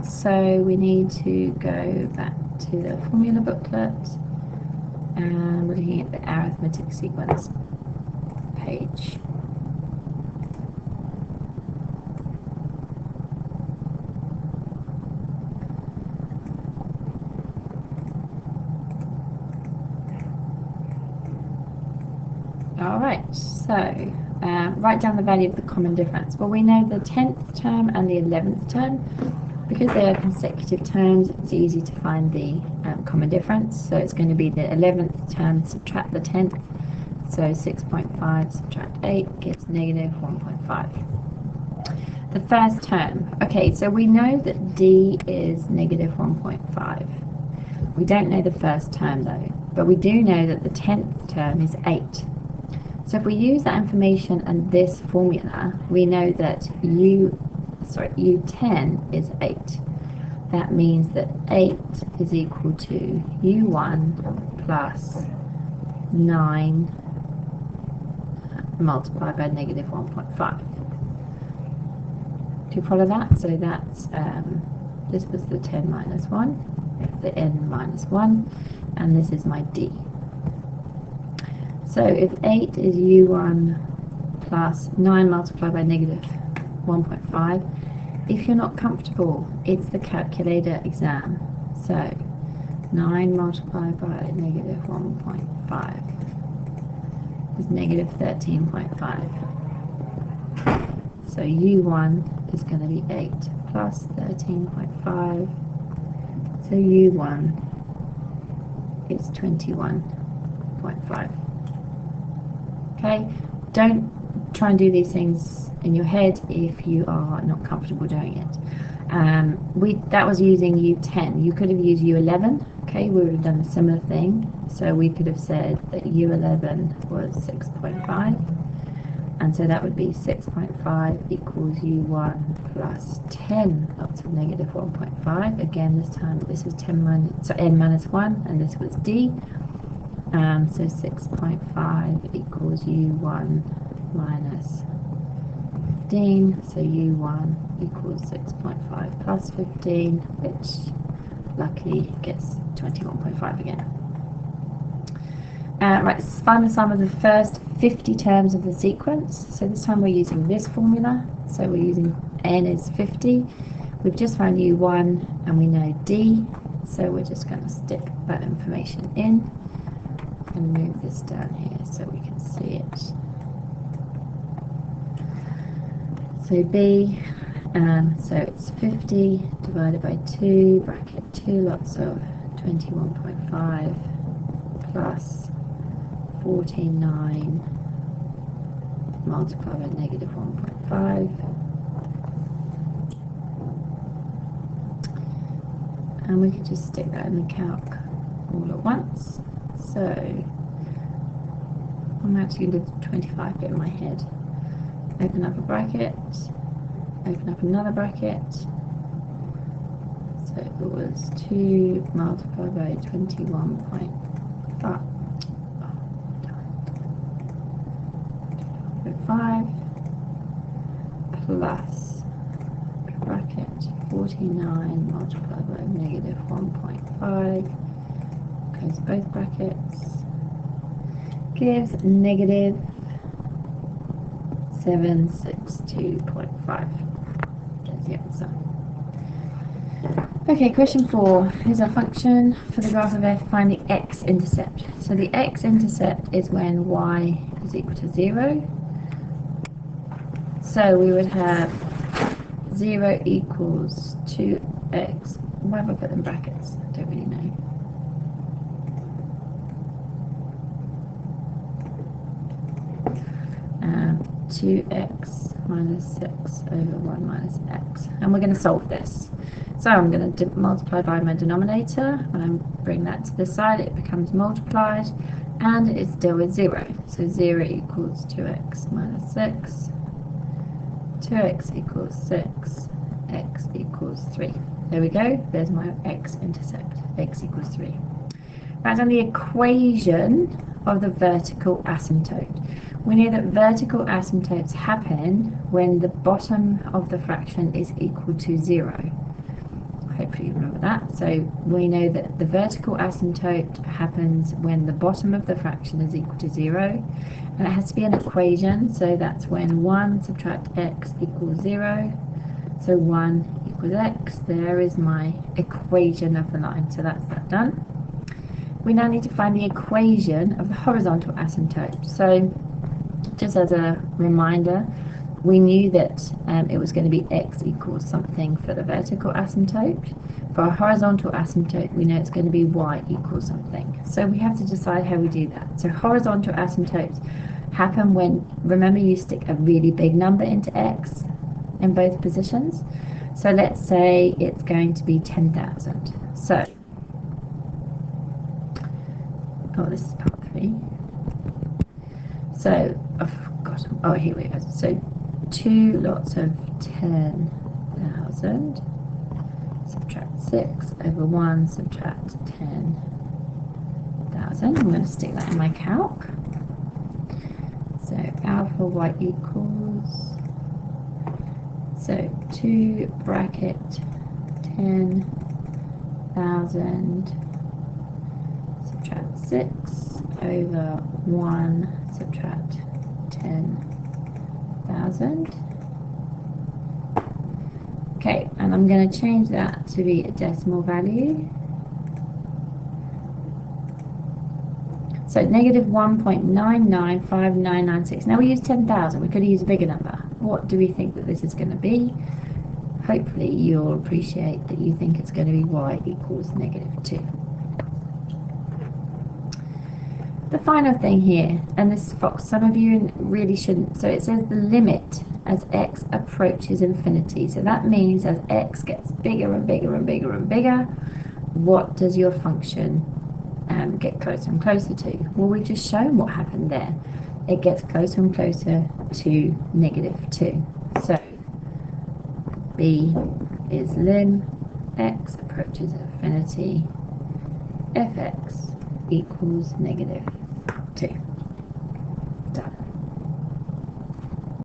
So we need to go back to the formula booklet, and we're looking at the arithmetic sequence page. Alright, so write down the value of the common difference. Well, we know the 10th term and the 11th term. Because they are consecutive terms, it's easy to find the common difference. So it's going to be the 11th term, subtract the 10th. So 6.5 subtract 8 gives negative 1.5. The first term. Okay, so we know that D is negative 1.5. We don't know the first term though, but we do know that the 10th term is 8. So if we use that information and this formula, we know that U10 is 8. That means that 8 is equal to U1 plus 9 multiplied by negative 1.5. Do you follow that? So that's, this was the 10 minus 1, the n minus 1, and this is my D. So if 8 is U1 plus 9 multiplied by negative 1.5, if you're not comfortable, it's the calculator exam. So 9 multiplied by negative 1.5 is negative 13.5. So U1 is going to be 8 plus 13.5. So U1 is 21.5. Okay, don't try and do these things in your head if you are not comfortable doing it. That was using U10. You could have used U11. Okay, we would have done a similar thing. So we could have said that U11 was 6.5, and so that would be 6.5 equals U1 plus 10 up to negative 1.5. Again, this time this was n minus 1, and this was D. So 6.5 equals U1 minus 15, so U1 equals 6.5 plus 15, which luckily gets 21.5 again. Right, find the sum of the first 50 terms of the sequence. So this time we're using this formula. So we're using n is 50. We've just found U1 and we know D, so we're just going to stick that information in and move this down here so we can see it. So B, so it's 50 divided by 2, bracket 2 lots of 21.5 plus 49 multiplied by negative 1.5. And we can just stick that in the calc all at once. So I'm actually going to do the 25 bit in my head. Open up a bracket, open up another bracket. So it was 2 multiplied by 21.5 plus bracket 49 multiplied by negative 1.5, close both brackets, gives negative 762.5. That's the answer. Okay, question 4. Here's a function for the graph of f. Find the x-intercept. So the x-intercept is when y is equal to 0. So we would have 0 equals 2x. Why have I put them in brackets? I don't really know. And 2x minus 6 over 1 minus x. And we're going to solve this. So I'm going to multiply by my denominator. When I bring that to the side, it becomes multiplied, and it still is 0. So 0 equals 2x minus 6. 2x equals 6. X equals 3. There we go. There's my x-intercept. X equals 3. Write down the equation of the vertical asymptote. We know that vertical asymptotes happen when the bottom of the fraction is equal to 0. Hopefully you remember that. So we know that the vertical asymptote happens when the bottom of the fraction is equal to 0. And it has to be an equation, so that's when 1 subtract x equals 0. So 1 equals x. There is my equation of the line. So that's that done. We now need to find the equation of the horizontal asymptote. So just as a reminder, we knew that it was going to be x equals something for the vertical asymptote. For a horizontal asymptote, we know it's going to be y equals something. So we have to decide how we do that. So horizontal asymptotes happen when, remember, you stick a really big number into x in both positions. So let's say it's going to be 10,000. So, oh, this is part 3. So, oh, here we go. So 2 lots of 10,000, subtract 6 over 1, subtract 10,000. I'm going to stick that in my calc. So alpha y equals, so 2 bracket 10,000, subtract 6 over 1, subtract 10,000. Okay, and I'm going to change that to be a decimal value. So negative 1.995996. Now we use 10,000. We could use a bigger number. What do we think that this is going to be? Hopefully you'll appreciate that you think it's going to be y equals negative 2. The final thing here, and this for some of you really shouldn't, so it says the limit as x approaches infinity. So that means as x gets bigger and bigger and bigger and bigger, what does your function get closer and closer to? Well, we've just shown what happened there. It gets closer and closer to negative 2. So b is lim x approaches infinity fx equals negative 2.